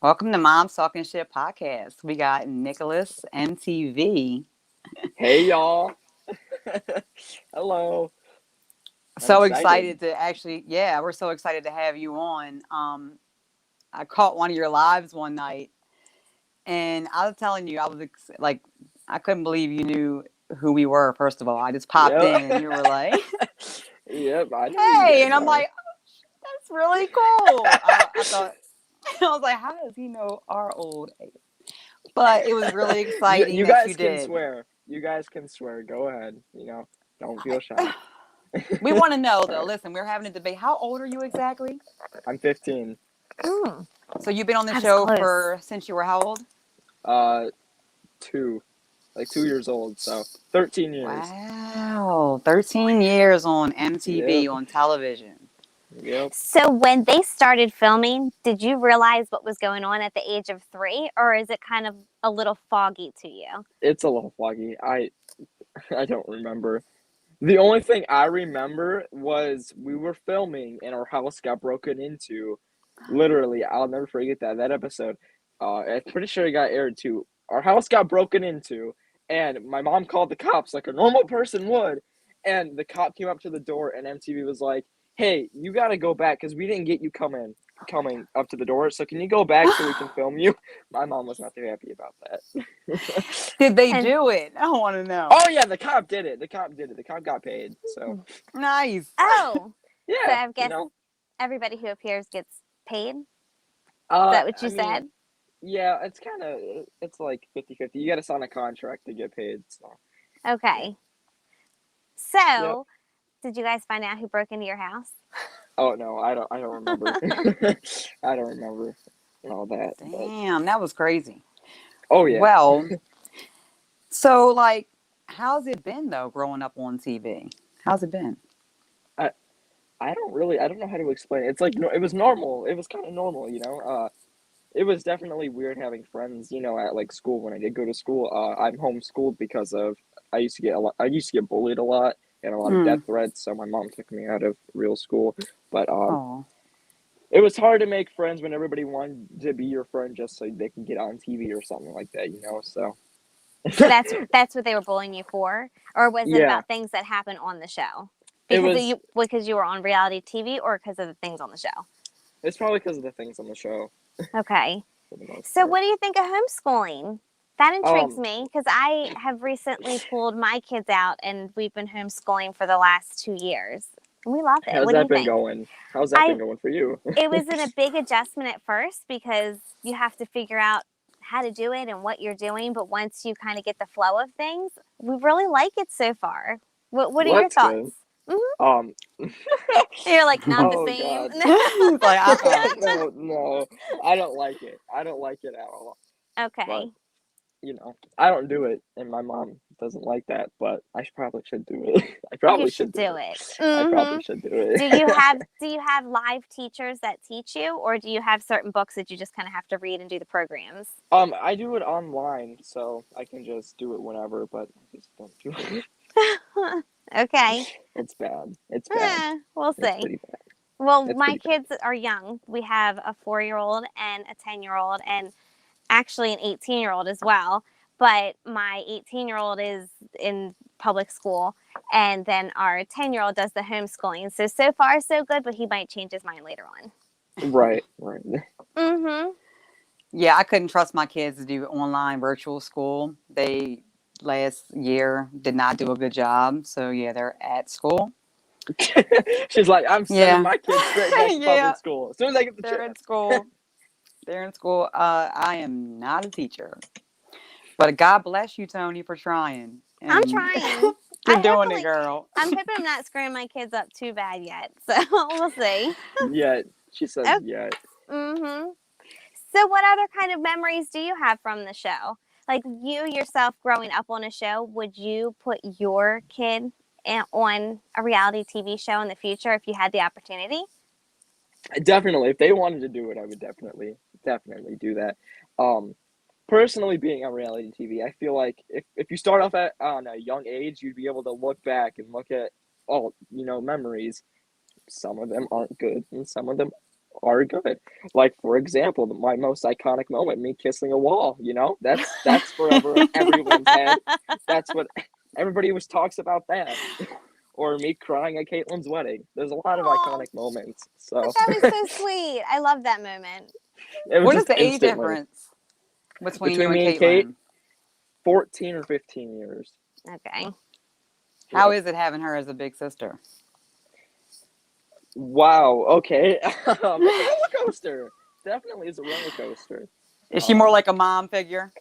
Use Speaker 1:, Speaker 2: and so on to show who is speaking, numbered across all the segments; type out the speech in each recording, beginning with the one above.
Speaker 1: Welcome to Mom's Talking Shit podcast. We got Nicholas MTV.
Speaker 2: Hey y'all. Hello. I'm
Speaker 1: So
Speaker 2: excited.
Speaker 1: excited to we're so excited to have you on. I caught one of your lives one night, and I was telling you, like, I couldn't believe you knew who we were. First of all, I just popped
Speaker 2: Yep.
Speaker 1: in, and you were like,
Speaker 2: Yep, I know who you
Speaker 1: "Hey,"
Speaker 2: guys
Speaker 1: and I'm
Speaker 2: are.
Speaker 1: like, "That's really cool." I thought, I was like, "How does he know our old age?" But it was really
Speaker 2: You
Speaker 1: exciting
Speaker 2: you
Speaker 1: that you
Speaker 2: guys can
Speaker 1: did.
Speaker 2: swear. You guys can swear. Go ahead. Don't feel shy.
Speaker 1: We want to know though.
Speaker 2: Alright.
Speaker 1: Listen, we're having a debate. How old are you exactly?
Speaker 2: I'm 15.
Speaker 3: Mm,
Speaker 1: So you've been on the
Speaker 3: I was
Speaker 1: show
Speaker 3: close.
Speaker 1: for since you were how old?
Speaker 2: Uh 2. Like 2 years old, so 13 years.
Speaker 1: Wow, 13 years on MTV
Speaker 2: Yep.
Speaker 1: on television.
Speaker 2: Yep.
Speaker 3: So when they started filming, did you realize what was going on at the age of 3, or is it kind of a little foggy to you?
Speaker 2: It's a little foggy. I don't remember. The only thing I remember was we were filming and our house got broken into. Literally, I'll never forget that episode. I'm pretty sure it got aired too. Our house got broken into, and my mom called the cops like a normal person would. And the cop came up to the door, and MTV was like, "Hey, you gotta go back because we didn't get you coming up to the door. So can you go back so we can film you?" My mom was not too happy about that.
Speaker 1: Did they
Speaker 3: And
Speaker 1: do it? I want to know.
Speaker 2: Oh yeah, the cop did it. The cop did it. The cop got paid. So
Speaker 1: Nice.
Speaker 3: oh, so
Speaker 2: yeah,
Speaker 3: I guess everybody who appears gets paid. Is that what
Speaker 2: I
Speaker 3: you
Speaker 2: mean,
Speaker 3: said?
Speaker 2: yeah, it's like 50-50. You got to sign a contract to get paid. So yeah,
Speaker 3: Okay.
Speaker 2: yep.
Speaker 3: So, did you guys find out who broke into your house?
Speaker 2: Oh no, I don't remember. I don't remember all that. But
Speaker 1: Damn, that was crazy.
Speaker 2: oh yeah,
Speaker 1: Well, so like, how's it been though, growing up on TV? How's it been?
Speaker 2: I I don't know how to explain it. It's like no, it was normal. It was kind of normal. It was definitely weird having friends. At like school when I did go to school. I'm homeschooled because of I used to get bullied a lot and a lot of death
Speaker 1: Mm.
Speaker 2: threats. So my mom took me out of real school. But
Speaker 1: Oh,
Speaker 2: it was hard to make friends when everybody wanted to be your friend just so they can get on TV or something like that. So
Speaker 3: So that's what they were bullying you for, or was it
Speaker 2: yeah,
Speaker 3: about things that happened on the show?
Speaker 2: it was.
Speaker 3: Because you were on reality TV, or because of the things on the show?
Speaker 2: It's probably because of the things on the show
Speaker 3: Okay.
Speaker 2: for the most
Speaker 3: So,
Speaker 2: part.
Speaker 3: what do you think of homeschooling? That intrigues
Speaker 2: Um,
Speaker 3: me because I have recently pulled my kids out and we've been homeschooling for the last 2 years. And we love it.
Speaker 2: how's
Speaker 3: What do you
Speaker 2: that been
Speaker 3: think?
Speaker 2: going? How's that
Speaker 3: I
Speaker 2: been going for you?
Speaker 3: It wasn't a big adjustment at first because you have to figure out how to do it and what you're doing, but once you kind of get the flow of things, we really like it so far. What are
Speaker 2: Well,
Speaker 3: your
Speaker 2: that's good.
Speaker 3: thoughts? Hmm.
Speaker 2: Um,
Speaker 3: You're like not the
Speaker 2: oh
Speaker 3: same.
Speaker 2: God.
Speaker 1: it's like
Speaker 2: No, no, I don't like it. I don't like it at all. But
Speaker 3: Okay.
Speaker 2: I don't do it, and my mom doesn't like that. But probably should do it. I
Speaker 3: You
Speaker 2: probably
Speaker 3: should
Speaker 2: should do
Speaker 3: do
Speaker 2: it.
Speaker 3: it.
Speaker 2: I
Speaker 3: Hmm.
Speaker 2: probably should do it.
Speaker 3: Do you have live teachers that teach you, or do you have certain books that you just kind of have to read and do the programs?
Speaker 2: I do it online, so I can just do it whenever. But I just don't do it.
Speaker 3: Okay.
Speaker 2: It's bad. It's bad.
Speaker 3: We'll
Speaker 2: It's
Speaker 3: see.
Speaker 2: pretty bad.
Speaker 3: Well,
Speaker 2: It's
Speaker 3: my
Speaker 2: pretty bad.
Speaker 3: kids are young. We have a 4-year-old and a 10-year-old, and actually an 18-year-old as well. But my 18-year-old is in public school, and then our 10-year-old does the homeschooling. So far, so good, but he might change his mind later on.
Speaker 2: Right. Right.
Speaker 3: Mm-hmm.
Speaker 1: yeah, I couldn't trust my kids to do online virtual school. They last year did not do a good job. So yeah, they're at school.
Speaker 2: She's like, I'm sending
Speaker 1: Yeah.
Speaker 2: my kids straight back to
Speaker 1: yeah,
Speaker 2: public school as soon as I get the
Speaker 1: they're in
Speaker 2: chance.
Speaker 1: school. They're in school. I am not a teacher, but God bless you, Tony, for trying.
Speaker 3: I'm
Speaker 1: And
Speaker 3: trying.
Speaker 1: you're doing it, girl.
Speaker 3: I'm hoping I'm not screwing my kids up too bad yet. So we'll see.
Speaker 2: Yet. She says
Speaker 3: Oh,
Speaker 2: yet.
Speaker 3: mm-hmm. So, what other kind of memories do you have from the show? Like you yourself growing up on a show, would you put your kid on a reality TV show in the future if you had the opportunity?
Speaker 2: Definitely. If they wanted to do it, I would definitely do that. Um, Personally, being on reality TV, I feel like if you start off on a young age, you'd be able to look back and look at all memories. Some of them aren't good, and some of them are good. Like, for example, my most iconic moment, me kissing a wall, that's forever in everyone's head. That's what everybody always talks about that. Or me crying at Caitlynn's wedding. There's a lot of
Speaker 3: Oh,
Speaker 2: iconic moments.
Speaker 3: but
Speaker 2: So
Speaker 3: that was so sweet. I love that moment.
Speaker 2: it was
Speaker 1: What is
Speaker 2: just
Speaker 1: the age
Speaker 2: instantly.
Speaker 1: difference between you
Speaker 2: Between
Speaker 1: and
Speaker 2: me and Kate,
Speaker 1: Catelynn?
Speaker 2: 14 or 15 years.
Speaker 3: Okay.
Speaker 1: How
Speaker 2: Yep.
Speaker 1: is it having her as a big sister?
Speaker 2: Wow. Okay. It's a roller coaster. Definitely is a roller coaster.
Speaker 1: Is she more
Speaker 2: Um.
Speaker 1: like a mom figure?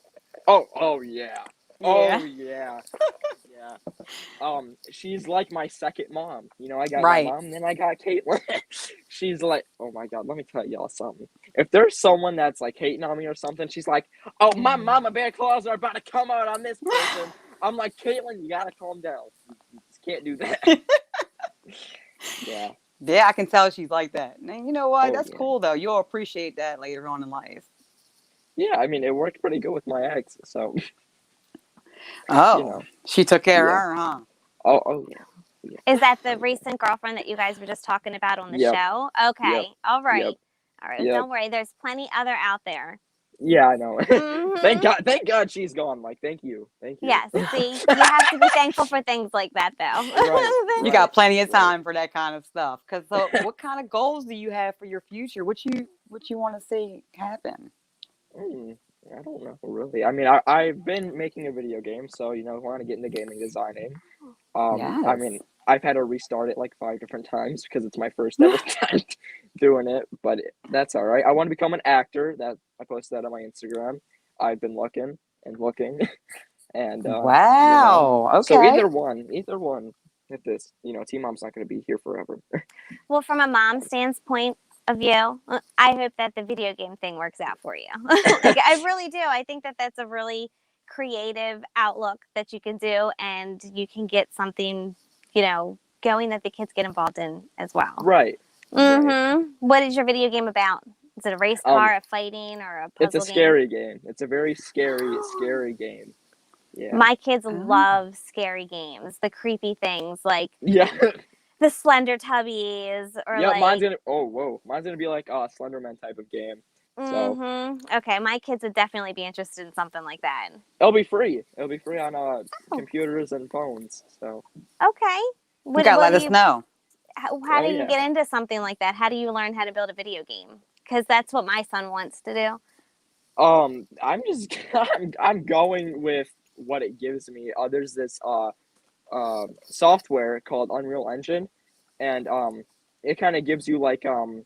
Speaker 2: Oh yeah.
Speaker 1: Yeah.
Speaker 2: Oh yeah. Yeah. She's like my second mom. I got my
Speaker 1: Right.
Speaker 2: mom, then I got Catelynn. She's like, oh my god, let me tell y'all something. If there's someone that's like hating on me or something, she's like, oh, my mama bear claws are about to come out on this person. I'm like, Catelynn, you gotta calm down. You just can't do that. Yeah.
Speaker 1: Yeah, I can tell she's like that. And you know what?
Speaker 2: Oh
Speaker 1: That's
Speaker 2: yeah.
Speaker 1: cool though. You'll appreciate that later on in life.
Speaker 2: Yeah, I mean, it worked pretty good with my ex, so you
Speaker 1: Oh,
Speaker 2: know.
Speaker 1: she took care
Speaker 2: Yeah.
Speaker 1: of her, huh?
Speaker 2: Oh yeah. Yeah.
Speaker 3: Is that the
Speaker 2: Oh yeah.
Speaker 3: recent girlfriend that you guys were just talking about on the
Speaker 2: Yep.
Speaker 3: show?
Speaker 2: Yep.
Speaker 3: Okay. All
Speaker 2: Yep.
Speaker 3: right. All right.
Speaker 2: Yep.
Speaker 3: Don't worry. There's plenty other out there.
Speaker 2: Yeah, I know. Thank
Speaker 3: Mm-hmm.
Speaker 2: God. Thank God she's gone. Like, thank you. Thank you.
Speaker 3: Yes. See, you have to be thankful for things like that,
Speaker 2: Right.
Speaker 3: though.
Speaker 1: You
Speaker 2: Right.
Speaker 1: got plenty of
Speaker 2: Right.
Speaker 1: time for that kind of stuff. Cause so, what kind of goals do you have for your future? What you want to see happen?
Speaker 2: Mm, I don't know really. I mean, I've been making a video game, so I want to get into gaming designing. I
Speaker 1: Yes.
Speaker 2: mean, I've had to restart it like 5 different times because it's my first ever time doing it, but that's all right. I want to become an actor. That I posted that on my Instagram. I've been looking and looking, and
Speaker 1: Wow.
Speaker 2: so
Speaker 1: Okay.
Speaker 2: either one. If this, Teenmom's not going to be here forever.
Speaker 3: Well, from a mom standpoint of view, I hope that the video game thing works out for you. Like, I really do. I think that that's a really creative outlook that you can do, and you can get something, going that the kids get involved in as well.
Speaker 2: Right. Right.
Speaker 3: Mm-hmm. What is your video game about? Is it a race
Speaker 2: Um,
Speaker 3: car, a fighting, or a
Speaker 2: it's a
Speaker 3: puzzle game?
Speaker 2: scary game. It's a very scary, scary game. Yeah.
Speaker 3: My kids
Speaker 1: Oh.
Speaker 3: love scary games, the creepy things like
Speaker 2: Yeah.
Speaker 3: the Slender Tubbies or
Speaker 2: Yeah,
Speaker 3: like.
Speaker 2: mine's gonna be like a Slenderman type of game. So
Speaker 3: Mm-hmm. Okay, my kids would definitely be interested in something like that.
Speaker 2: it'll be free. It'll be free on
Speaker 3: Oh,
Speaker 2: computers and phones. So
Speaker 3: okay.
Speaker 1: You gotta let us know.
Speaker 3: How
Speaker 2: oh
Speaker 3: do you
Speaker 2: yeah.
Speaker 3: get into something like that? How do you learn how to build a video game? Because that's what my son wants to do.
Speaker 2: I'm just I'm going with what it gives me. There's this software called Unreal Engine, and it kind of gives you like a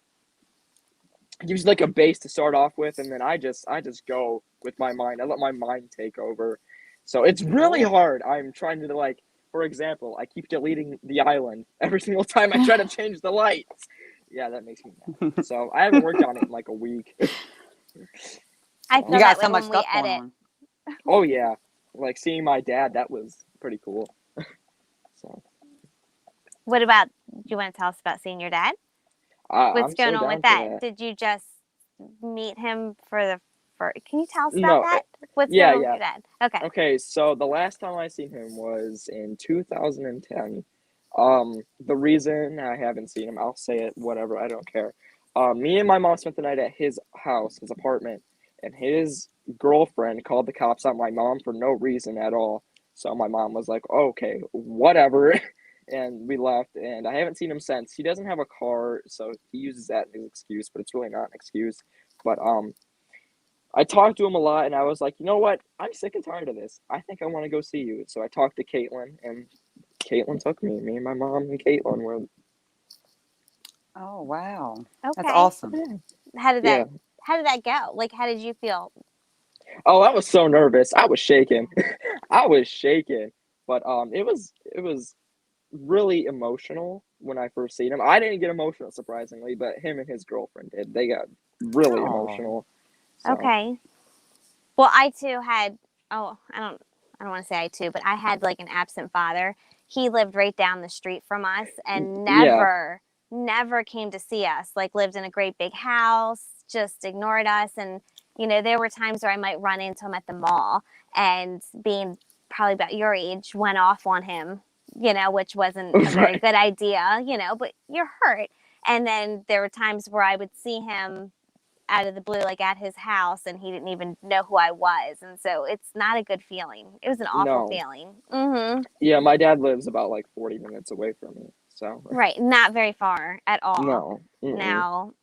Speaker 2: base to start off with, and then I just go with my mind. I let my mind take over. So it's really
Speaker 1: Cool.
Speaker 2: hard. I'm trying to like, for example, I keep deleting the island every single time I try to change the lights. Yeah, that makes me mad. So I haven't worked on it in like a week.
Speaker 3: I
Speaker 2: So,
Speaker 3: feel
Speaker 1: You got
Speaker 3: that
Speaker 1: so
Speaker 3: way
Speaker 1: much
Speaker 3: when we
Speaker 1: stuff going
Speaker 3: edit.
Speaker 1: on.
Speaker 2: oh yeah, like seeing my dad, that was pretty cool. So
Speaker 3: What about, do you want to tell us about seeing your dad? What's
Speaker 2: I'm
Speaker 3: going
Speaker 2: so
Speaker 3: on with
Speaker 2: down for
Speaker 3: that?
Speaker 2: that.
Speaker 3: Did you just meet him can you tell us about
Speaker 2: No,
Speaker 3: that? What's
Speaker 2: yeah,
Speaker 3: going on with
Speaker 2: yeah.
Speaker 3: your dad? Okay.
Speaker 2: Okay, so the last time I seen him was in 2010. The reason I haven't seen him, I'll say it, whatever, I don't care. Me and my mom spent the night at his house, his apartment, and his girlfriend called the cops on my mom for no reason at all. So my mom was like, okay, whatever. And we left, and I haven't seen him since. He doesn't have a car, so he uses that as an excuse, but it's really not an excuse. But I talked to him a lot, and I was like, you know what? I'm sick and tired of this. I think I want to go see you. So I talked to Catelynn, and Catelynn took me. Me and my mom and Catelynn were.
Speaker 1: Oh wow. That's
Speaker 3: Okay.
Speaker 1: awesome.
Speaker 3: How did
Speaker 2: Yeah.
Speaker 3: that go? Like, how did you feel?
Speaker 2: Oh, I was so nervous. I was shaking. I was shaking. But it was really emotional when I first seen him. I didn't get emotional, surprisingly, but him and his girlfriend did. They got really
Speaker 1: Oh.
Speaker 2: emotional. So
Speaker 3: Okay. Well, I too had, I don't want to say I too, but I had like an absent father. He lived right down the street from us and
Speaker 2: yeah,
Speaker 3: never came to see us. Like, lived in a great big house, just ignored us. And, there were times where I might run into him at the mall, and being probably about your age, went off on him, which wasn't a very
Speaker 2: right.
Speaker 3: good idea, but you're hurt. And then there were times where I would see him out of the blue, like at his house, and he didn't even know who I was. And so it's not a good feeling. It was an awful
Speaker 2: No.
Speaker 3: feeling. Mm-hmm.
Speaker 2: Yeah, my dad lives about like 40 minutes away from me. So
Speaker 3: Right. Not very far at all.
Speaker 2: no.
Speaker 3: No.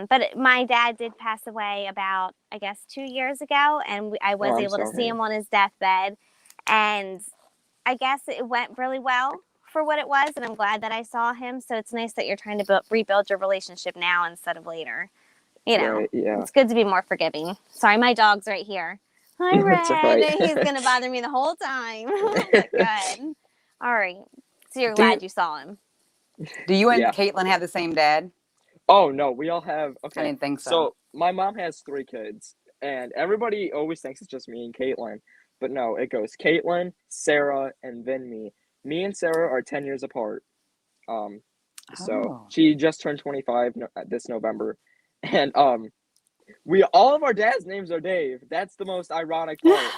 Speaker 3: But my dad did pass away about, I guess, 2 years ago. And I was
Speaker 2: I'm
Speaker 3: able to see
Speaker 2: sorry.
Speaker 3: him on his deathbed. And I guess it went really well for what it was. And I'm glad that I saw him. So it's nice that you're trying to rebuild your relationship now instead of later. You know,
Speaker 2: Right, yeah.
Speaker 3: it's good to be more forgiving. Sorry, my dog's right here. Hi, Red.
Speaker 2: It's all right.
Speaker 3: He's going to bother me the whole time. But good. All right. So you're glad you saw him.
Speaker 1: Do you and
Speaker 2: Yeah.
Speaker 1: Catelynn have the same dad?
Speaker 2: Oh, no, we all have,
Speaker 1: I
Speaker 2: okay.
Speaker 1: didn't think so.
Speaker 2: So my mom has 3 kids, and everybody always thinks it's just me and Catelynn. But no, it goes Catelynn, Sarah, and then me. Me and Sarah are 10 years apart. So she just turned 25 this November. And we all of our dad's names are Dave. That's the most ironic part.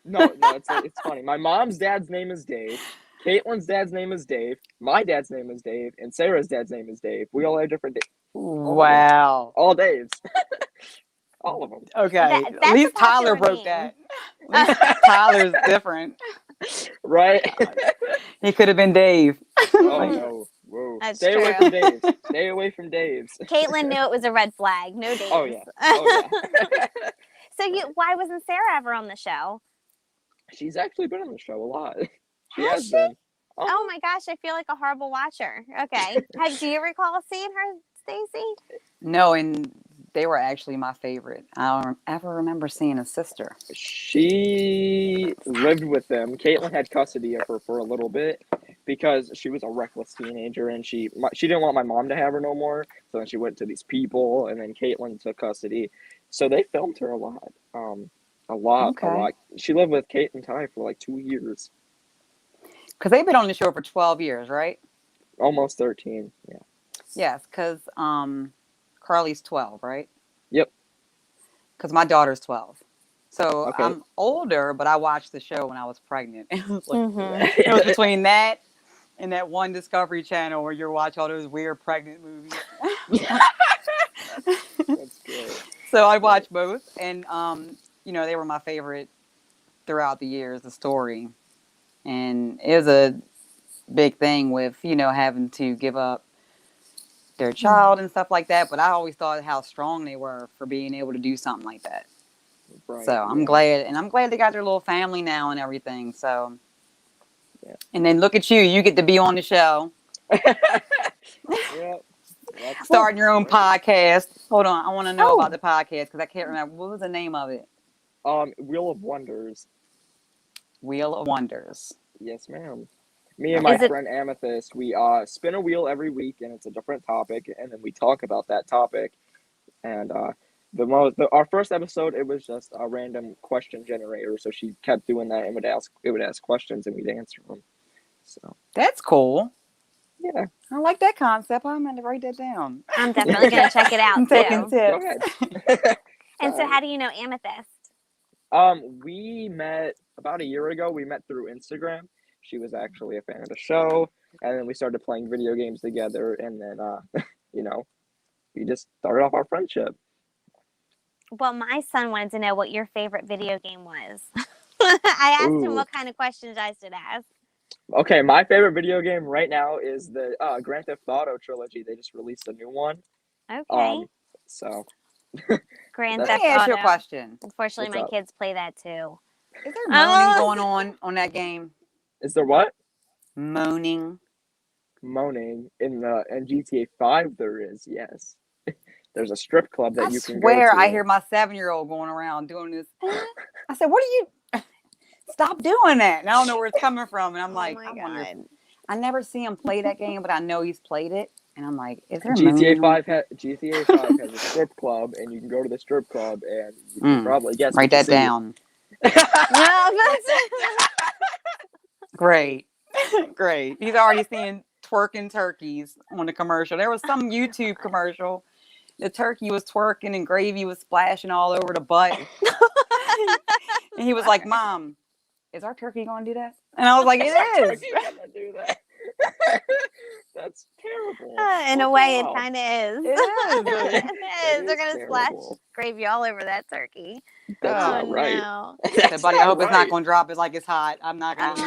Speaker 2: No, it's funny. My mom's dad's name is Dave. Caitlin's dad's name is Dave. My dad's name is Dave, and Sarah's dad's name is Dave. We all have different Daves.
Speaker 1: Wow.
Speaker 2: All Daves. All of them.
Speaker 1: Okay.
Speaker 3: That's
Speaker 1: At least
Speaker 3: a popular
Speaker 1: Tyler broke
Speaker 3: name.
Speaker 1: that. At least Tyler's different.
Speaker 2: Right?
Speaker 1: He could have been Dave.
Speaker 2: Oh no. Whoa.
Speaker 3: That's
Speaker 2: Stay away
Speaker 3: true.
Speaker 2: from Dave's. Stay away from Dave's.
Speaker 3: Catelynn knew it was a red flag. No dates.
Speaker 2: Oh yeah. Oh yeah.
Speaker 3: So why wasn't Sarah ever on the show?
Speaker 2: She's actually been on the show a lot. She
Speaker 3: Has
Speaker 2: has
Speaker 3: she?
Speaker 2: been.
Speaker 3: Oh my gosh, I feel like a horrible watcher. Okay. Do you recall seeing her, Stacy?
Speaker 1: No, and they were actually my favorite. I don't ever remember seeing a sister.
Speaker 2: She lived with them. Catelynn had custody of her for a little bit because she was a reckless teenager, and she didn't want my mom to have her no more. So then she went to these people, and then Catelynn took custody. So they filmed her a lot. A lot. She lived with Kate and Ty for like 2 years.
Speaker 1: Because they've been on the show for 12 years, right?
Speaker 2: Almost 13, yeah.
Speaker 1: Yes, because Carly's 12, right?
Speaker 2: Yep.
Speaker 1: Because my daughter's 12. So
Speaker 2: Okay.
Speaker 1: I'm older, but I watched the show when I was pregnant. It was, it was between that and that one Discovery Channel where you watch all those weird pregnant movies.
Speaker 2: That's great.
Speaker 1: So I watched both, and they were my favorite throughout the years, the story. And it was a big thing with, having to give up their child and stuff like that. But I always thought how strong they were for being able to do something like that.
Speaker 2: Right,
Speaker 1: so I'm glad. And I'm glad they got their little family now and everything. So, and then look at you. You get to be on the show.
Speaker 2: Yep.
Speaker 1: Starting your own podcast. Hold on. I want to know about the podcast because I can't remember. What was the name of it?
Speaker 2: Wheel of Wonders.
Speaker 1: Wheel of Wonders.
Speaker 2: Yes, ma'am. Me and my friend Amethyst, we spin a wheel every week, and it's a different topic, and then we talk about that topic. And our first episode, it was just a random question generator. So she kept doing that, and it would ask questions, and we'd answer them. So
Speaker 1: that's cool.
Speaker 2: Yeah,
Speaker 1: I like that concept. I'm going to write that down.
Speaker 3: I'm definitely going to check it out.
Speaker 1: I'm taking tips.
Speaker 2: Go ahead.
Speaker 3: And so, how do you know Amethyst?
Speaker 2: We met about a year ago. We met through Instagram. She was actually a fan of the show, and then we started playing video games together, and then we just started off our friendship.
Speaker 3: Well, my son wanted to know what your favorite video game was. I asked him what kind of questions I should ask.
Speaker 2: Okay, my favorite video game right now is the Grand Theft Auto trilogy. They just released a new one.
Speaker 3: Okay.
Speaker 2: So.
Speaker 3: Grand Theft
Speaker 1: Let me ask
Speaker 3: Auto.
Speaker 1: you a question.
Speaker 3: Unfortunately, my kids play that too.
Speaker 1: Is there moaning going on that game?
Speaker 2: Is there what?
Speaker 1: Moaning
Speaker 2: in GTA 5 there is, yes. There's a strip club that you can go to.
Speaker 1: I swear I hear my 7-year-old going around doing this. I said, what are you? Stop doing that. And I don't know where it's coming from. And I'm like,
Speaker 3: my God.
Speaker 1: I never see him play that game, but I know he's played it. And I'm like, is there
Speaker 2: GTA 5 has a strip club, and you can go to the strip club, and you can probably guess.
Speaker 1: Write that down. Great. Great. He's already seeing twerking turkeys on the commercial. There was some YouTube commercial. The turkey was twerking and gravy was splashing all over the butt. And he was like, Mom, is our turkey going to do that? And I was like, it is.
Speaker 2: Turkey's gonna do that. That's terrible.
Speaker 3: In a
Speaker 2: What
Speaker 3: way,
Speaker 2: the
Speaker 3: it
Speaker 2: hell?
Speaker 3: kind of is.
Speaker 1: It is.
Speaker 3: It is. They're
Speaker 2: is
Speaker 3: gonna splash
Speaker 2: terrible.
Speaker 3: gravy all over that turkey.
Speaker 2: That's
Speaker 3: Oh
Speaker 2: not right.
Speaker 3: no.
Speaker 1: So,
Speaker 2: That's
Speaker 1: buddy, I
Speaker 2: not
Speaker 1: hope it's not
Speaker 2: right.
Speaker 1: going to drop it like it's hot. I'm not going to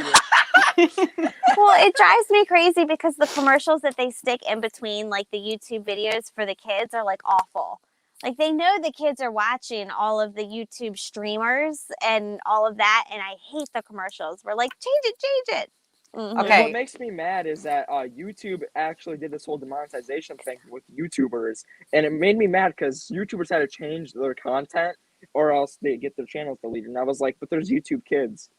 Speaker 1: eat it.
Speaker 3: Well, it drives me crazy because the commercials that they stick in between, like the YouTube videos for the kids, are like awful. Like they know the kids are watching all of the YouTube streamers and all of that, and I hate the commercials. We're like, change it.
Speaker 2: And
Speaker 1: Okay.
Speaker 2: what makes me mad is that YouTube actually did this whole demonetization thing with YouTubers, and it made me mad because YouTubers had to change their content or else they get their channels deleted. And I was like, but there's YouTube Kids.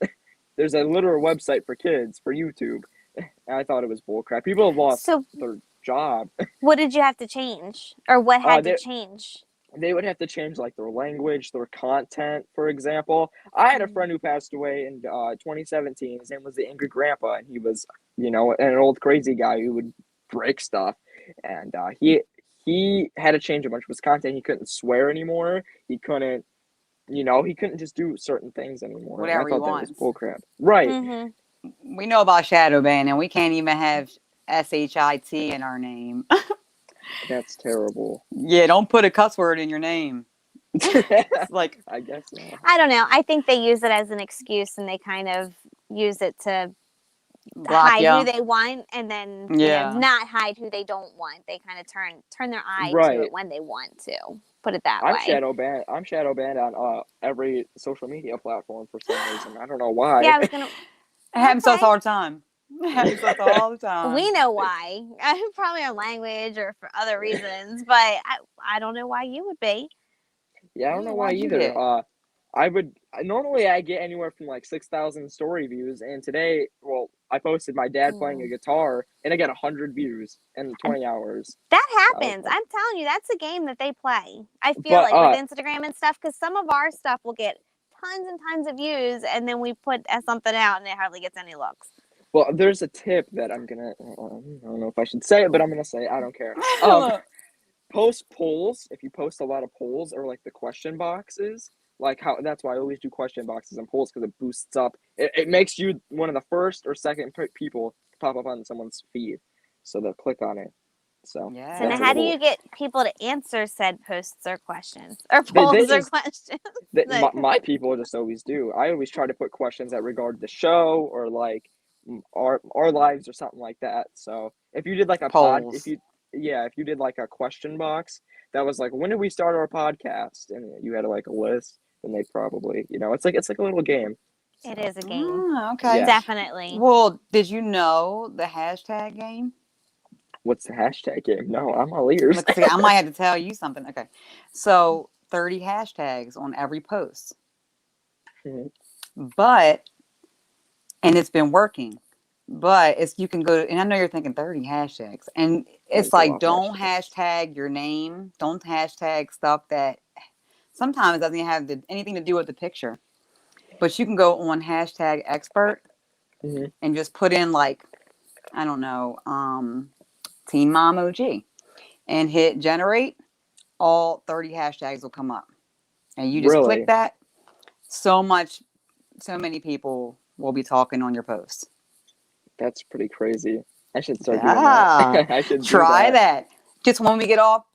Speaker 2: There's a literal website for kids for YouTube. And I thought it was bullcrap. People have lost
Speaker 3: So,
Speaker 2: their job.
Speaker 3: what did you have to change, or what had to change?
Speaker 2: They would have to change like their language, their content, for example. I had a friend who passed away in 2017. His name was the Angry Grandpa, and he was, an old crazy guy who would break stuff. And he had to change a bunch of his content. He couldn't swear anymore. He couldn't, he couldn't just do certain things anymore.
Speaker 1: Whatever
Speaker 2: and I
Speaker 1: he
Speaker 2: thought that was
Speaker 1: wants.
Speaker 2: bullcrap. Right.
Speaker 3: Mm-hmm.
Speaker 1: We know about shadow banning. We can't even have SHIT in our name.
Speaker 2: That's terrible.
Speaker 1: Yeah, don't put a cuss word in your name. Like,
Speaker 2: I guess not.
Speaker 3: I don't know. I think they use it as an excuse, and they kind of use it to hide who they want, and then not hide who they don't want. They kind of turn their eye to it when they want to. Put it that way.
Speaker 2: I'm shadow banned on every social media platform for some reason. I don't know why.
Speaker 3: Yeah, I was gonna.
Speaker 1: It happens to us all the time. It happens to us all the time.
Speaker 3: We know why. Probably our language or for other reasons, but I don't know why you would be.
Speaker 2: Yeah, I don't know why either. Normally I get anywhere from like 6,000 story views, and today, I posted my dad playing a guitar, and I got 100 views in 20 hours.
Speaker 3: That happens. I'm telling you, that's a game that they play. I feel like with Instagram and stuff, because some of our stuff will get tons and tons of views, and then we put something out, and it hardly gets any looks.
Speaker 2: Well, there's a tip that I'm gonna. I don't know if I should say it, but I'm gonna say it. I don't care. Post polls. If you post a lot of polls or like the question boxes, that's why I always do question boxes and polls, because it boosts up. It makes you one of the first or second people to pop up on someone's feed, so they'll click on it. So
Speaker 3: now how do you get people to answer said posts or questions or polls or questions?
Speaker 2: My people just always do. I always try to put questions that regard the show or like our lives or something like that. So if you did like a
Speaker 1: polls.
Speaker 2: if you did like a question box that was like, when did we start our podcast, and you had like a list, then they probably, it's like a little game.
Speaker 3: So. It is a game.
Speaker 1: Okay.
Speaker 2: Yeah.
Speaker 3: Definitely.
Speaker 1: Well, did you know the hashtag game?
Speaker 2: What's the hashtag game? No, I'm all ears.
Speaker 1: Let's see, I might have to tell you something. Okay. So 30 hashtags on every post.
Speaker 2: Mm-hmm.
Speaker 1: And it's been working. But you can go, and I know you're thinking 30 hashtags. And it's like, don't hashtag your name. Don't hashtag stuff that sometimes doesn't have anything to do with the picture. But you can go on hashtag expert and just put in like, I don't know, Teenmom OG, and hit generate. All 30 hashtags will come up. And you just click that. So many people will be talking on your posts.
Speaker 2: That's pretty crazy. I should start doing that. I should
Speaker 1: try that. Just when we get off,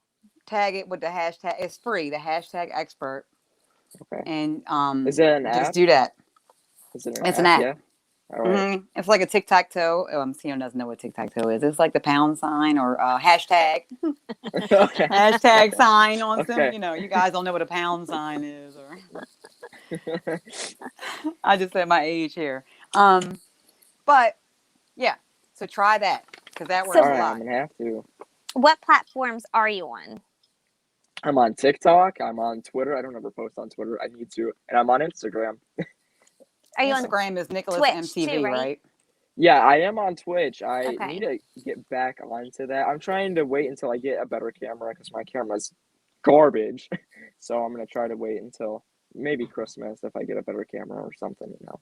Speaker 1: tag it with the hashtag. It's free. The hashtag expert.
Speaker 2: Okay.
Speaker 1: And
Speaker 2: is it an app?
Speaker 1: Just do that.
Speaker 2: Is it
Speaker 1: an app.
Speaker 2: Yeah. All right.
Speaker 1: It's like a tic-tac-toe. Tina doesn't know what tic-tac-toe is. It's like the pound sign or hashtag.
Speaker 2: Okay.
Speaker 1: Hashtag sign on some. You guys don't know what a pound sign is. Or I just said my age here. But yeah, so try that, because that works a lot.
Speaker 2: I'm gonna have to.
Speaker 3: What platforms are you on?
Speaker 2: I'm on TikTok. I'm on Twitter. I don't ever post on Twitter. I need to, and I'm on Instagram.
Speaker 3: Are you
Speaker 1: Instagram
Speaker 3: on
Speaker 1: is Nicholas
Speaker 3: Twitch
Speaker 1: MTV,
Speaker 3: too,
Speaker 1: right?
Speaker 2: Yeah, I am on Twitch. I need to get back onto that. I'm trying to wait until I get a better camera, because my camera's garbage. So I'm gonna try to wait until maybe Christmas if I get a better camera or something. So.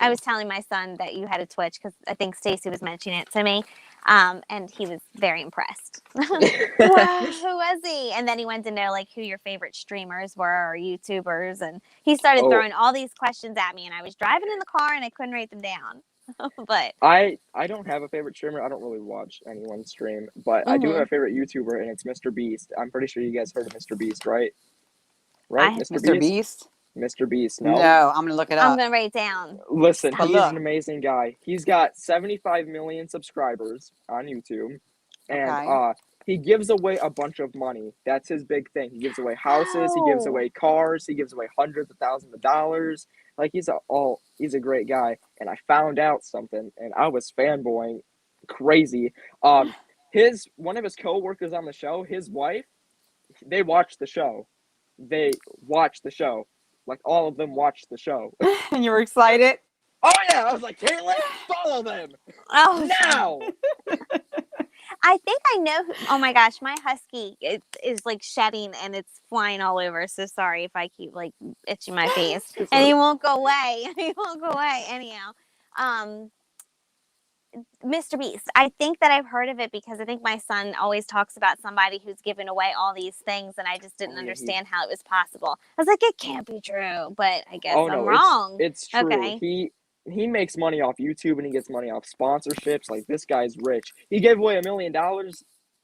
Speaker 3: I was telling my son that you had a Twitch, because I think Stacy was mentioning it to me, and he was very impressed. Wow, who was he? And then he wanted to know like who your favorite streamers were or YouTubers, and he started throwing all these questions at me, and I was driving in the car and I couldn't write them down. But
Speaker 2: I don't have a favorite streamer. I don't really watch anyone stream, but I do have
Speaker 3: mhm.
Speaker 2: a favorite YouTuber, and it's Mr. Beast. I'm pretty sure you guys heard of Mr. Beast, right? Right,
Speaker 3: I
Speaker 2: Mr.
Speaker 1: Mr.
Speaker 2: Beast?
Speaker 1: Beast?
Speaker 2: Mr. Beast, no?
Speaker 1: No, I'm gonna look it
Speaker 3: I'm
Speaker 1: up.
Speaker 3: gonna write down.
Speaker 2: Listen,
Speaker 3: Stop.
Speaker 1: But
Speaker 2: he's an
Speaker 1: look,
Speaker 2: amazing guy. He's got 75 million subscribers on YouTube, and
Speaker 1: okay.
Speaker 2: he gives away a bunch of money. That's his big thing. He gives away houses, he gives
Speaker 3: Oh,
Speaker 2: away cars, he gives away hundreds of thousands of dollars. Like he's a great guy. And I found out something, and I was fanboying crazy. His one of his coworkers on the show, his wife, they watched the show. They watched the show. Like all of them watched the show.
Speaker 1: And you were excited?
Speaker 2: Oh yeah, I was like, Catelynn, follow them
Speaker 3: oh,
Speaker 2: now.
Speaker 3: I think I know. Oh my gosh, my husky is like shedding and it's flying all over. So sorry if I keep like itching my face, and he won't go away. He won't go away anyhow. Mr. Beast. I think that I've heard of it because I think my son always talks about somebody who's given away all these things, and I just didn't understand how it was possible. I was like, it can't be true, but I guess I'm wrong.
Speaker 2: It's true.
Speaker 3: Okay.
Speaker 2: He makes money off YouTube and he gets money off sponsorships. Like this guy's rich. He gave away $1 million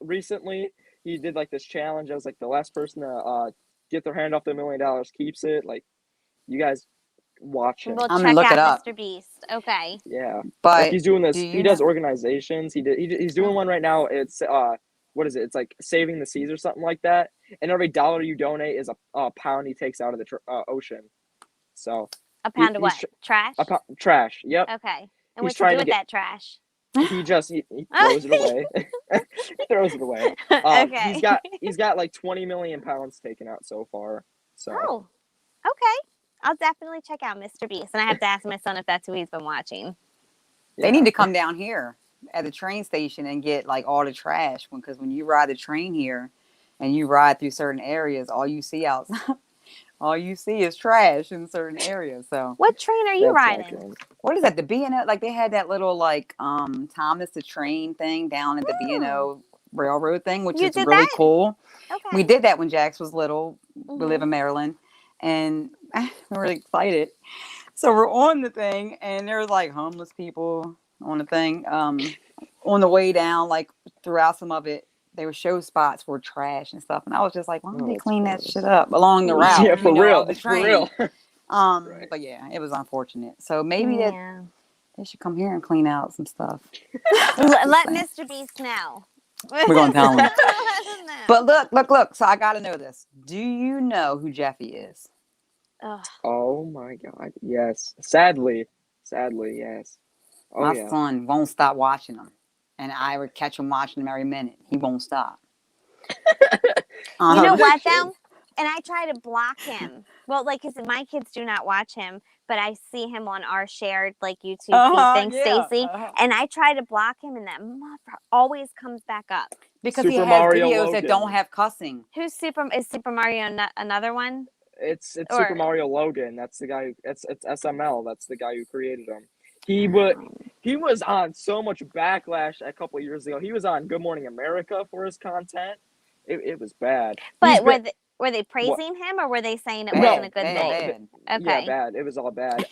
Speaker 2: recently. He did like this challenge. I was like the last person to get their hand off the $1 million keeps it. Like you guys watch him.
Speaker 3: We'll
Speaker 1: I'm gonna
Speaker 3: check
Speaker 1: look it
Speaker 3: out
Speaker 1: up.
Speaker 3: Mr. Beast. Okay.
Speaker 2: Yeah, like
Speaker 1: But
Speaker 2: he's doing this.
Speaker 1: do
Speaker 2: He
Speaker 1: you
Speaker 2: does
Speaker 1: know?
Speaker 2: organizations. He's doing one right now. It's what is it? It's like saving the seas or something like that. And every dollar you donate is a pound he takes out of the ocean. So
Speaker 3: A pound of
Speaker 2: he's
Speaker 3: what? Trash?
Speaker 2: trash. Yep.
Speaker 3: Okay. And
Speaker 2: He's
Speaker 3: what's he
Speaker 2: trying
Speaker 3: do
Speaker 2: to
Speaker 3: with that trash?
Speaker 2: he throws it away. He throws it away.
Speaker 3: Okay.
Speaker 2: He's got like 20 million pounds taken out so far. So
Speaker 3: Oh, okay. I'll definitely check out Mr. Beast. And I have to ask my son if that's who he's been watching.
Speaker 1: They need to come down here at the train station and get like all the trash because when you ride the train here and you ride through certain areas, all you see is trash in certain areas. So
Speaker 3: What train are you riding?
Speaker 2: Accurate.
Speaker 1: what is that? The B&O, like they had that little like Thomas the Train thing down at the B&O railroad thing, which
Speaker 3: You
Speaker 1: is
Speaker 3: did
Speaker 1: really
Speaker 3: that?
Speaker 1: cool.
Speaker 3: Okay.
Speaker 1: We did that when Jax was little. We live
Speaker 3: Mhm.
Speaker 1: in Maryland, and we're really excited. So we're on the thing, and there's like homeless people on the thing. On the way down, like throughout some of it, there were show spots for trash and stuff, and I was just like, why don't
Speaker 2: Oh,
Speaker 1: they
Speaker 2: that's
Speaker 1: clean that
Speaker 2: gross.
Speaker 1: shit up along the route?
Speaker 2: Yeah, for
Speaker 1: you know,
Speaker 2: real.
Speaker 1: of the
Speaker 2: For
Speaker 1: train.
Speaker 2: real. Right.
Speaker 1: But yeah, it was unfortunate. So maybe
Speaker 3: Yeah.
Speaker 1: they should come here and clean out some stuff.
Speaker 3: Let Mr. Beast know.
Speaker 1: We're gonna tell him.
Speaker 3: Let him know.
Speaker 1: But look. So I got to know this. Do you know who Jeffy is?
Speaker 3: Ugh.
Speaker 2: Oh my God. Yes. Sadly, yes. Oh
Speaker 1: My
Speaker 2: yeah.
Speaker 1: son won't stop watching them, and I would catch him watching them every minute. He won't stop.
Speaker 3: You know what
Speaker 2: Addiction.
Speaker 3: though? And I try to block him. Well, like, cause my kids do not watch him, but I see him on our shared like YouTube feed thing, Stacy, and I try to block him, and that mother always comes back up.
Speaker 1: Because
Speaker 2: Super
Speaker 1: he has
Speaker 2: Mario
Speaker 1: videos that
Speaker 2: Logan.
Speaker 1: don't have cussing.
Speaker 3: Is Super Mario another one?
Speaker 2: It's
Speaker 3: Or-
Speaker 2: Super Mario Logan. That's the guy. It's SML. That's the guy who created him. He was on so much backlash a couple of years ago. He was on Good Morning America for his content. It was bad.
Speaker 3: But were they praising him or were they saying it wasn't a good thing?
Speaker 1: Bad.
Speaker 3: Okay.
Speaker 2: Yeah, bad. It was all bad.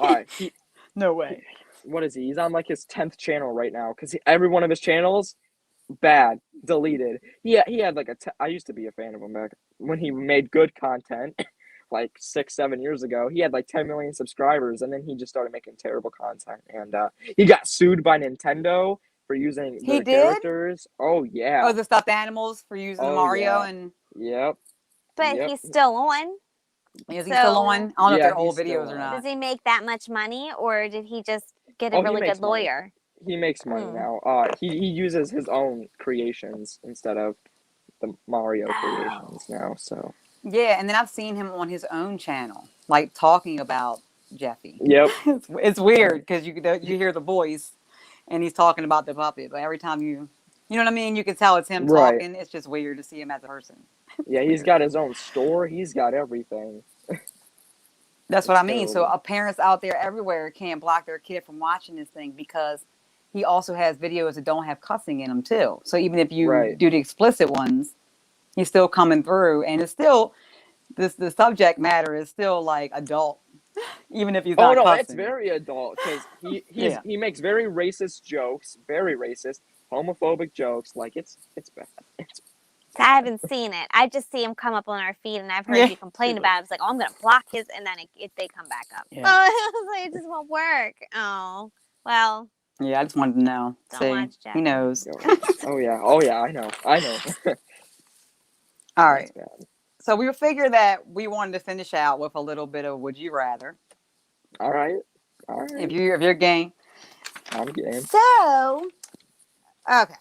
Speaker 1: No way.
Speaker 2: What is he? He's on like his 10th channel right now because every one of his channels, bad, deleted. He had like I used to be a fan of him back when he made good content. Like 6-7 years ago, he had like 10 million subscribers, and then he just started making terrible content, and he got sued by Nintendo for using their characters. Oh yeah.
Speaker 1: Oh, the stuffed animals for using Mario and.
Speaker 2: Yep.
Speaker 3: But
Speaker 2: Yep.
Speaker 3: he's still on.
Speaker 1: Is he still on? I don't know if they're old
Speaker 2: he's still
Speaker 1: videos or
Speaker 2: on.
Speaker 1: not.
Speaker 3: Does he make that much money, or did he just get a
Speaker 2: Oh, he
Speaker 3: really
Speaker 2: makes
Speaker 3: good lawyer?
Speaker 2: He makes money now. He uses his own creations instead of the Mario creations now. So
Speaker 1: Yeah, and then I've seen him on his own channel, like talking about Jeffy.
Speaker 2: yep.
Speaker 1: It's weird because you hear the voice, and he's talking about the puppet. But every time you know what I mean, you can tell it's him
Speaker 2: Right.
Speaker 1: talking. It's just weird to see him as a person.
Speaker 2: Yeah, he's got his own store. He's got everything.
Speaker 1: That's what I mean. So
Speaker 2: terrible.
Speaker 1: parents out there everywhere can't block their kid from watching this thing because he also has videos that don't have cussing in them too. So even if you do the explicit ones, he's still coming through, and it's still the subject matter is still like adult. even if he's
Speaker 2: Oh
Speaker 1: not
Speaker 2: no, it's
Speaker 1: cussing.
Speaker 2: very adult because
Speaker 1: Yeah.
Speaker 2: he makes very racist jokes, very racist, homophobic jokes. Like it's bad. It's
Speaker 3: I haven't seen it. I just see him come up on our feed, and I've heard
Speaker 1: Yeah.
Speaker 3: you complain about it. It's like, oh, I'm gonna block his, and then they come back up.
Speaker 1: Yeah.
Speaker 3: Oh, I was like, it just won't work. Oh, well,
Speaker 1: Yeah, I just wanted to know.
Speaker 3: don't
Speaker 1: See,
Speaker 3: watch Jeff.
Speaker 1: he knows.
Speaker 2: oh yeah, I know.
Speaker 1: All
Speaker 2: That's
Speaker 1: right.
Speaker 2: bad.
Speaker 1: So we figure that we wanted to finish out with a little bit of would you rather.
Speaker 2: All right.
Speaker 1: If you're game.
Speaker 2: I'm game.
Speaker 1: So, okay.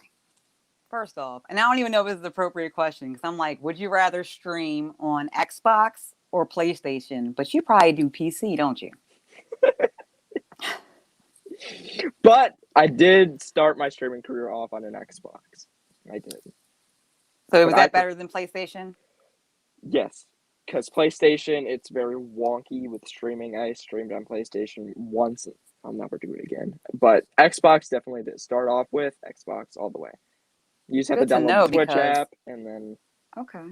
Speaker 1: First off, and I don't even know if this is the appropriate question because I'm like, would you rather stream on Xbox or PlayStation? But you probably do PC, don't you?
Speaker 2: But I did start my streaming career off on an Xbox. I did.
Speaker 1: So was
Speaker 2: But
Speaker 1: that better than PlayStation?
Speaker 2: Yes, because PlayStation, it's very wonky with streaming. I streamed on PlayStation once. I'll never do it again. But Xbox definitely did start off with Xbox all the way. You just have
Speaker 1: Good
Speaker 2: to
Speaker 1: to
Speaker 2: download
Speaker 1: know
Speaker 2: the Twitch
Speaker 1: because-
Speaker 2: app and then.
Speaker 1: Okay.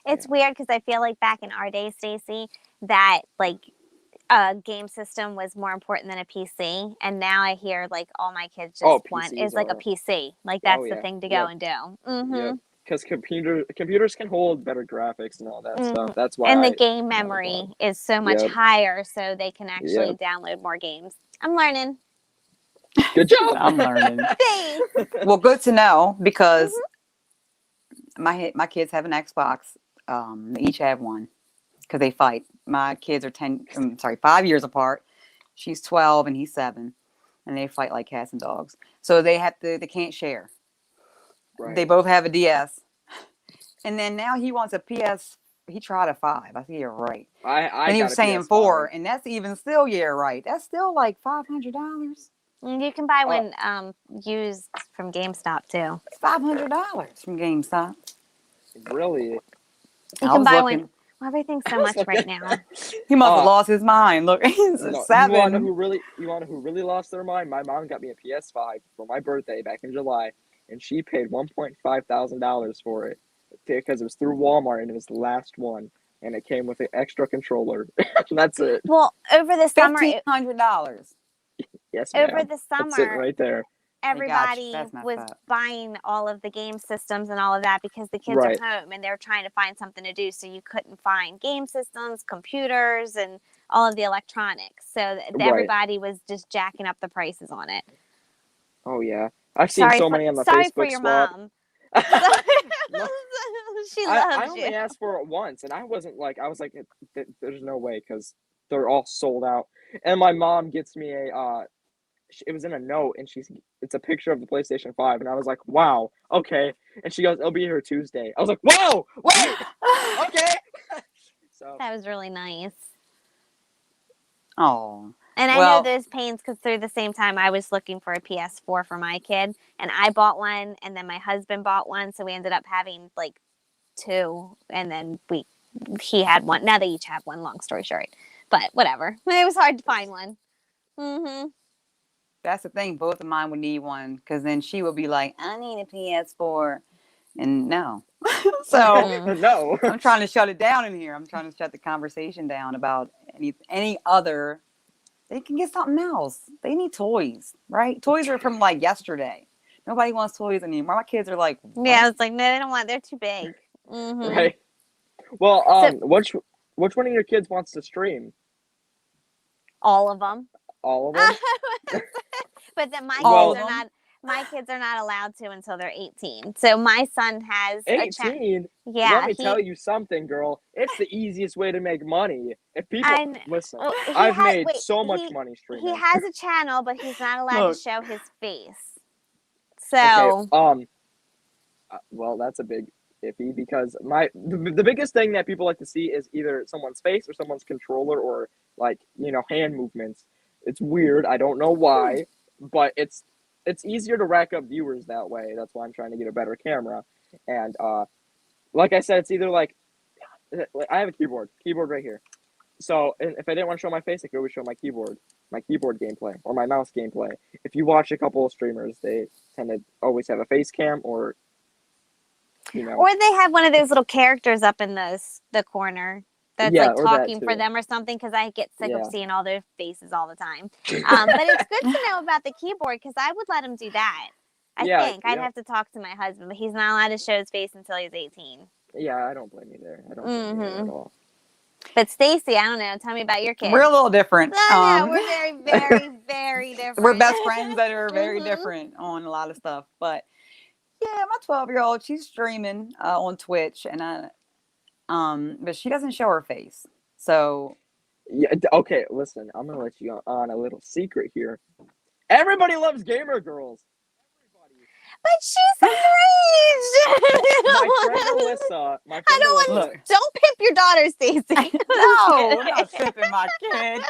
Speaker 3: It's weird because I feel like back in our day, Stacy, that like a game system was more important than a PC, and now I hear like all my kids just want
Speaker 2: PCs
Speaker 3: is like a
Speaker 2: are-
Speaker 3: PC. Like that's the
Speaker 2: yeah.
Speaker 3: thing to go
Speaker 2: Yep.
Speaker 3: and do.
Speaker 2: Yeah, because computers can hold better graphics and all that stuff. That's why.
Speaker 3: And the game memory is so much
Speaker 2: Yep.
Speaker 3: higher, so they can actually download more games. I'm learning.
Speaker 2: Good job.
Speaker 1: I'm learning.
Speaker 3: Thanks.
Speaker 1: Well, good to know because my kids have an Xbox. They each have one because they fight. My kids are 5 years apart. She's 12 and he's 7, and they fight like cats and dogs. So they can't share.
Speaker 2: Right.
Speaker 1: They both have a DS, and then now he wants a PS. He tried a 5. I think you're right.
Speaker 2: I
Speaker 1: And he
Speaker 2: got
Speaker 1: was
Speaker 2: a
Speaker 1: saying
Speaker 2: PS5.
Speaker 1: 4, and that's even still right. That's still like $500.
Speaker 3: You can buy one used from GameStop too.
Speaker 1: It's $500 from GameStop.
Speaker 2: Really?
Speaker 3: You
Speaker 1: I
Speaker 3: can
Speaker 1: was
Speaker 3: buy
Speaker 1: looking.
Speaker 3: one. Well, everything's so much right now.
Speaker 1: He must have lost his mind. Look, he's
Speaker 2: No,
Speaker 1: 7.
Speaker 2: You want to know who really lost their mind? My mom got me a PS5 for my birthday back in July, and she paid $1,500 for it because it was through Walmart and it was the last one, and it came with an extra controller. That's it.
Speaker 3: Well, over the summer,
Speaker 1: $1,500.
Speaker 2: Yes, ma'am.
Speaker 3: over the
Speaker 2: That's it
Speaker 3: summer,
Speaker 2: right there.
Speaker 3: everybody
Speaker 1: That's messed
Speaker 3: was
Speaker 1: up.
Speaker 3: buying all of the game systems and all of that because the kids
Speaker 2: Right.
Speaker 3: are home and they're trying to find something to do. So you couldn't find game systems, computers, and all of the electronics. So
Speaker 2: Right.
Speaker 3: everybody was just jacking up the prices on it.
Speaker 2: Oh yeah, I've seen so many on the
Speaker 3: sorry
Speaker 2: Facebook
Speaker 3: for your
Speaker 2: swap.
Speaker 3: mom.
Speaker 2: No,
Speaker 3: She
Speaker 2: I
Speaker 3: loves
Speaker 2: only
Speaker 3: you.
Speaker 2: asked for it once, and I was like, there's no way because they're all sold out. And my mom gets me it was in a note, and it's a picture of the PlayStation 5, and I was like, wow, okay. And she goes, it'll be here Tuesday. I was like, whoa, wait, okay. So
Speaker 3: That was really nice.
Speaker 1: Oh.
Speaker 3: And I
Speaker 1: Well-
Speaker 3: know those pains because through the same time I was looking for a PS4 for my kid, and I bought one, and then my husband bought one, so we ended up having like 2, and then he had one. Now they each have one. Long story short, but whatever. It was hard to find one.
Speaker 1: That's the thing. Both of mine would need one because then she would be like, I need a PS4. And no. So
Speaker 2: no.
Speaker 1: I'm trying to shut it down in here. I'm trying to shut the conversation down about any other. They can get something else. They need toys, right? Toys are from like yesterday. Nobody wants toys anymore. My kids are like, what?
Speaker 3: Yeah, I was like, no, they don't want. They're too big.
Speaker 2: Right. Well, which one of your kids wants to stream?
Speaker 3: All of them.
Speaker 2: All of them?
Speaker 3: But then
Speaker 1: All
Speaker 3: my
Speaker 1: of
Speaker 3: kids are not. My kids are not allowed to until they're 18. So my son has
Speaker 2: 18?
Speaker 3: Yeah.
Speaker 2: Let me tell you something, girl. It's the easiest way to make money. If people listen,
Speaker 3: Well,
Speaker 2: I've made so much money streaming.
Speaker 3: He has a channel, but he's not allowed to show his face. So
Speaker 2: Okay, well, that's a big iffy because the biggest thing that people like to see is either someone's face or someone's controller or hand movements. It's weird. I don't know why, but it's easier to rack up viewers that way. That's why I'm trying to get a better camera. And like I said, it's either like I have a keyboard right here. So if I didn't want to show my face, I could always show my keyboard gameplay or my mouse gameplay. If you watch a couple of streamers, they tend to always have a face cam or
Speaker 3: or they have one of those little characters up in the corner that's
Speaker 2: Yeah,
Speaker 3: like
Speaker 2: or that
Speaker 3: talking for
Speaker 2: too.
Speaker 3: them or something, because I get sick of
Speaker 2: Yeah.
Speaker 3: seeing all their faces all the time. But it's good to know about the keyboard, because I would let him do that. I
Speaker 2: Yeah,
Speaker 3: think I'd
Speaker 2: yeah.
Speaker 3: have to talk to my husband, but he's not allowed to show his face until he's 18.
Speaker 2: Yeah, I don't blame you there. I don't blame you there at all.
Speaker 3: But Stacy, I don't know. Tell me about your kids.
Speaker 1: We're a little different.
Speaker 3: I know, we're very, very, very different.
Speaker 1: We're best friends that are very different on a lot of stuff. But yeah, my 12-year-old, she's streaming on Twitch, and but she doesn't show her face. So
Speaker 2: Yeah, okay, listen, I'm gonna let you on a little secret here. Everybody loves gamer girls. Everybody.
Speaker 3: But she's underage.
Speaker 2: My friend Alyssa.
Speaker 3: I don't want.
Speaker 1: Look.
Speaker 3: Don't pimp your daughter, Stacy.
Speaker 1: no, I'm not pimping my kid.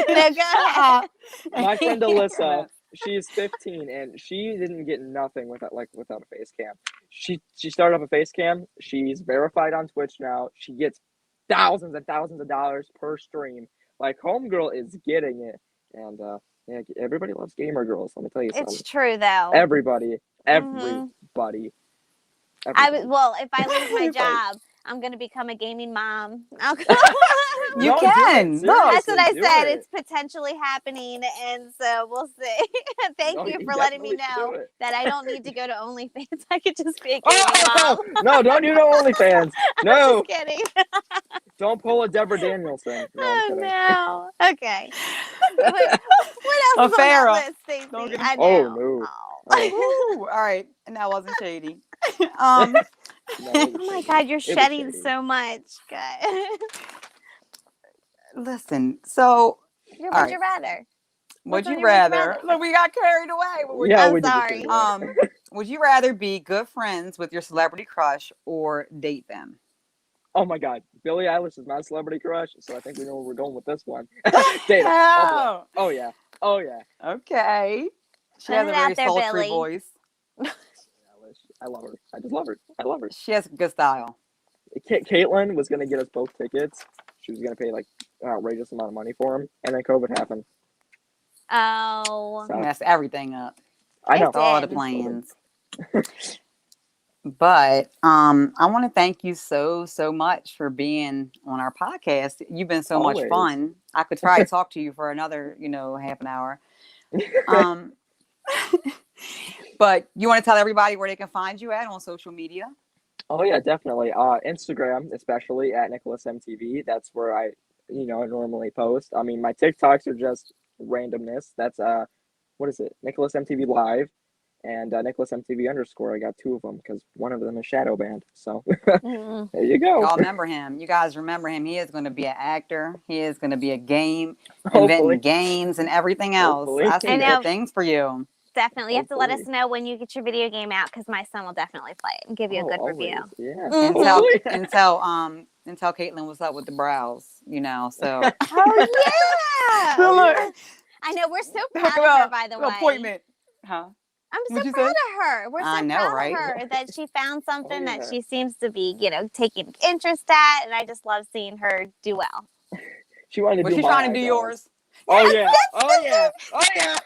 Speaker 3: No, go ahead.
Speaker 2: My friend Alyssa, she's 15 and she didn't get nothing without a face cam. She started up a face cam. She's verified on Twitch now. She gets thousands and thousands of dollars per stream. Like, homegirl is getting it, and yeah, everybody loves gamer girls. Let me tell you something.
Speaker 3: It's true though.
Speaker 2: Everybody.
Speaker 3: Well, if I lose my job, I'm gonna become a gaming mom.
Speaker 1: You can.
Speaker 3: That's what I said. It's potentially happening, and so we'll see. Thank you for letting me know that I don't need to go to OnlyFans. I could just be a gaming mom.
Speaker 2: No, don't do no OnlyFans. No.
Speaker 3: I'm just kidding.
Speaker 2: Don't pull a Deborah Danielson.
Speaker 3: No, no. Okay. What else is on
Speaker 1: Farrah.
Speaker 3: that list, Stacey? I know.
Speaker 2: Oh, no.
Speaker 1: Ooh, all right, and that wasn't shady.
Speaker 3: Oh my God, you're shedding so much. Good.
Speaker 1: Listen, so
Speaker 3: Would you rather?
Speaker 1: Would you rather? Look, we got carried away.
Speaker 2: I'm
Speaker 3: sorry.
Speaker 1: Would you rather be good friends with your celebrity crush or date them?
Speaker 2: Oh my God, Billie Eilish is my celebrity crush, so I think we know where we're going with this one. Date her. Oh yeah.
Speaker 1: Okay. She
Speaker 3: Put
Speaker 1: has
Speaker 3: it
Speaker 1: a
Speaker 3: out
Speaker 1: very
Speaker 3: there,
Speaker 1: sultry
Speaker 3: Billie.
Speaker 1: voice.
Speaker 2: I love her. I just love her. I love her.
Speaker 1: She has good style.
Speaker 2: Catelynn was gonna get us both tickets. She was gonna pay like an outrageous amount of money for them, and then COVID happened.
Speaker 3: Oh.
Speaker 2: So,
Speaker 1: Messed everything up.
Speaker 2: I know.
Speaker 1: All the plans. But I want to thank you so much for being on our podcast. You've been so much fun. I could probably talk to you for another, half an hour. But you want to tell everybody where they can find you at on social media?
Speaker 2: Oh yeah, definitely. Instagram, especially at Nicholas MTV. That's where I normally post. I mean, my TikToks are just randomness. That's what is it? Nicholas MTV Live. And Nicholas MTV _. I got 2 of them because one of them is shadow banned. So there you go.
Speaker 1: Y'all remember him. You guys remember him. He is going to be an actor. He is going to be a inventing games and everything else. I see good things for you.
Speaker 3: Definitely. You have to let us know when you get your video game out, because my son will definitely play it and give you a good review.
Speaker 2: Yeah.
Speaker 1: And tell Catelynn what's up with the brows, so.
Speaker 3: Oh yeah. I know, we're so proud of her, by the way.
Speaker 1: Appointment. Huh?
Speaker 3: I'm so proud of her. We're so proud of her that she found something that she seems to be, taking interest at, and I just love seeing her do well.
Speaker 2: She wanted to
Speaker 1: Was she trying to do yours?
Speaker 2: Oh yeah. Oh yeah. Oh yeah.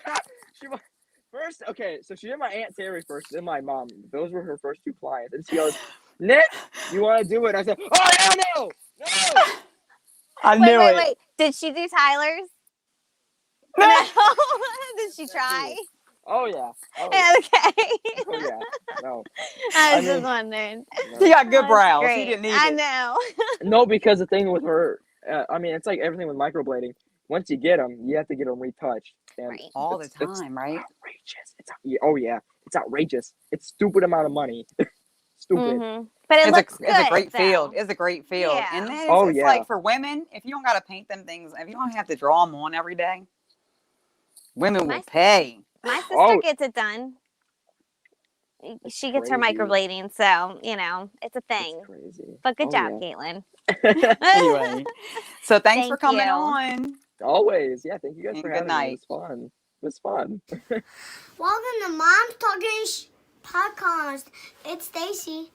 Speaker 2: First, okay, so she did my Aunt Terry first, then my mom. Those were her first 2 clients. And she goes, Nick, you want to do it? I said, oh, hell no! No!
Speaker 1: I knew it.
Speaker 3: Wait. Did she do Tyler's? No. Did she try?
Speaker 2: Oh, yeah.
Speaker 3: Okay.
Speaker 2: Oh, yeah. No.
Speaker 3: I was just wondering.
Speaker 1: She got good brows. She didn't need it.
Speaker 3: I know.
Speaker 2: No, because the thing with her, it's like everything with microblading. Once you get them, you have to get them retouched. And
Speaker 1: all the time, right?
Speaker 2: Outrageous. Oh yeah, it's outrageous. It's stupid amount of money. Stupid.
Speaker 3: Mm-hmm. But it's
Speaker 1: a great field. It's a great field.
Speaker 3: Yeah.
Speaker 1: And then it's like for women, if you don't got to paint them things, if you don't have to draw them on every day, women will pay.
Speaker 3: My sister gets it done. She gets her microblading, so it's a thing.
Speaker 2: That's crazy.
Speaker 3: But good job, Catelynn.
Speaker 1: Anyway, so thanks for coming on.
Speaker 2: Always, yeah. Thank you guys for having me. It was fun.
Speaker 4: Welcome to Mom's Talking Podcast. It's Stacy.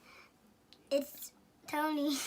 Speaker 4: It's Tony.